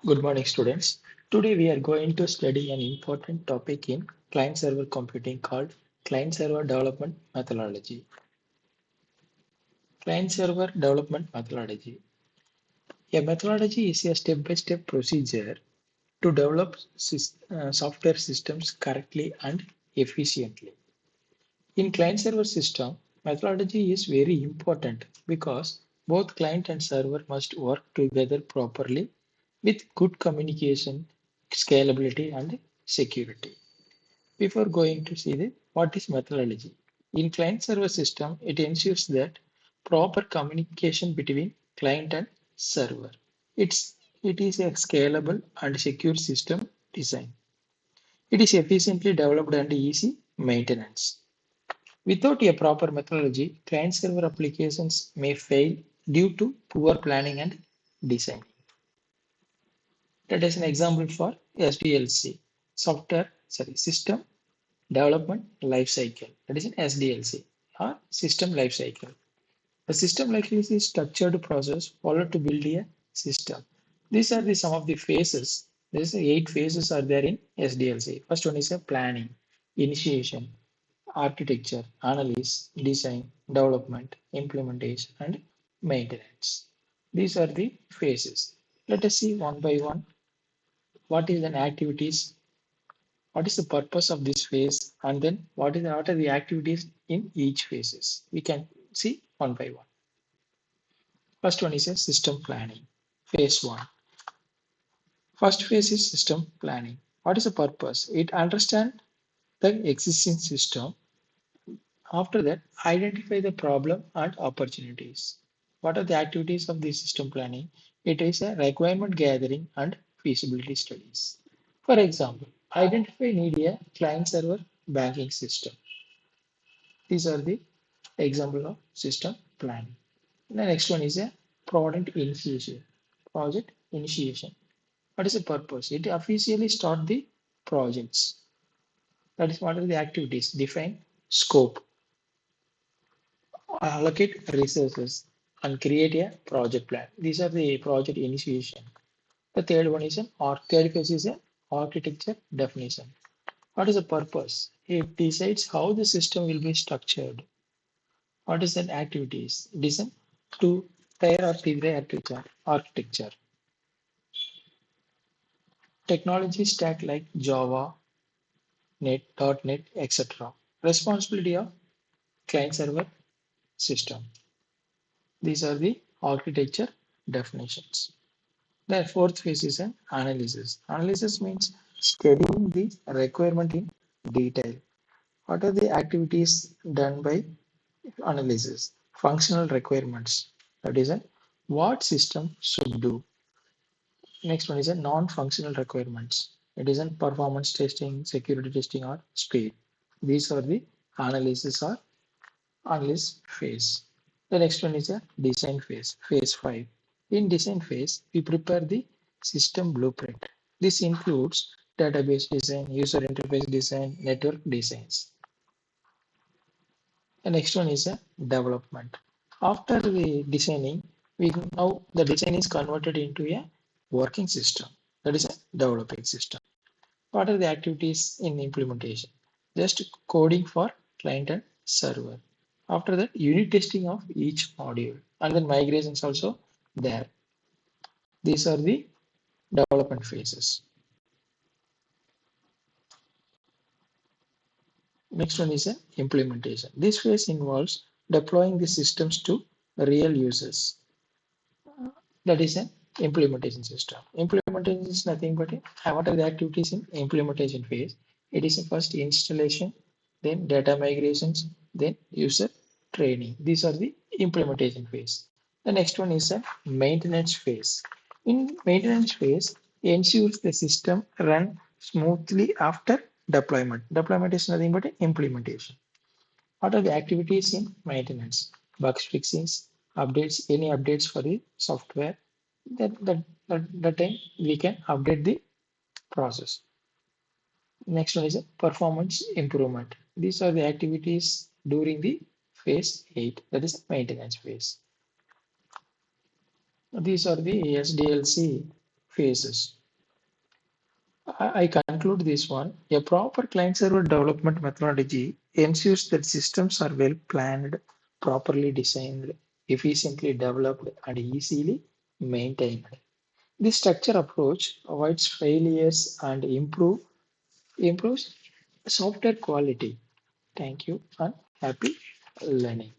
Good morning, students. Today we are going to study an important topic in client-server computing called client-server development methodology. Client-server development methodology. A methodology is a step-by-step procedure to develop software systems correctly and efficiently. In client-server system, methodology is very important because both client and server must work together properly with good communication, scalability, and security. Before going to see what is methodology, in client server system, it ensures that proper communication between client and server. It's it is a scalable and secure system design. It is efficiently developed and easy maintenance. Without a proper methodology, client server applications may fail due to poor planning and design. That is an example for SDLC, system development life cycle. That is an SDLC or system life cycle. The system life cycle is a structured process followed to build a system. These are the some of the phases. There is 8 phases are there in SDLC. First one is a planning, initiation, architecture, analysis, design, development, implementation, and maintenance. These are the phases. Let us see one by one what is an activities, what is the purpose of this phase, and then what are the activities in each phases. We can see one by one. First one is a system planning. Phase one. First phase is system planning. What is the purpose? It understands the existing system. After that, identify the problem and opportunities. What are the activities of the system planning? It is a requirement gathering and feasibility studies. For example, identify need a client server banking system. These are the example of system planning. The next one is a product initiation. Project initiation. What is the purpose? It officially start the projects. That is what are the activities? Define scope, allocate resources, and create a project plan. These are the project initiation. The third one is third phase is an architecture definition. What is the purpose? It decides how the system will be structured. What is that activities? Design to tier or Tigray architecture. Technology stack like Java, Net, .NET, etc. Responsibility of client server system. These are the architecture definitions. The fourth phase is an analysis. Analysis means studying the requirement in detail. What are the activities done by analysis? Functional requirements. That is what system should do. Next one is a non-functional requirements. It is in performance testing, security testing, or speed. These are the analysis or analysis phase. The next one is a design phase, phase 5. In design phase, we prepare the system blueprint. This includes database design, user interface design, network designs. The next one is a development. After the designing, we now the design is converted into a working system. That is a developing system. What are the activities in implementation? Just coding for client and server. After that, unit testing of each module, and then migrations also there. These are the development phases. Next one is a implementation. This phase involves deploying the systems to real users. That is an implementation system. Implementation is nothing but what are the activities in implementation phase? It is a first installation, then data migrations, then user training. These are the implementation phase. The next one is a maintenance phase. In maintenance phase, ensures the system run smoothly after deployment. Deployment is nothing but implementation. What are the activities in maintenance? Bugs fixings, updates, any updates for the software. That time we can update the process. Next one is a performance improvement. These are the activities during the phase 8, that is maintenance phase. These are the SDLC. phases. I conclude this one. A proper client-server development methodology ensures that systems are well planned, properly designed, efficiently developed, and easily maintained. This structure approach avoids failures and improves software quality. Thank you and happy learning.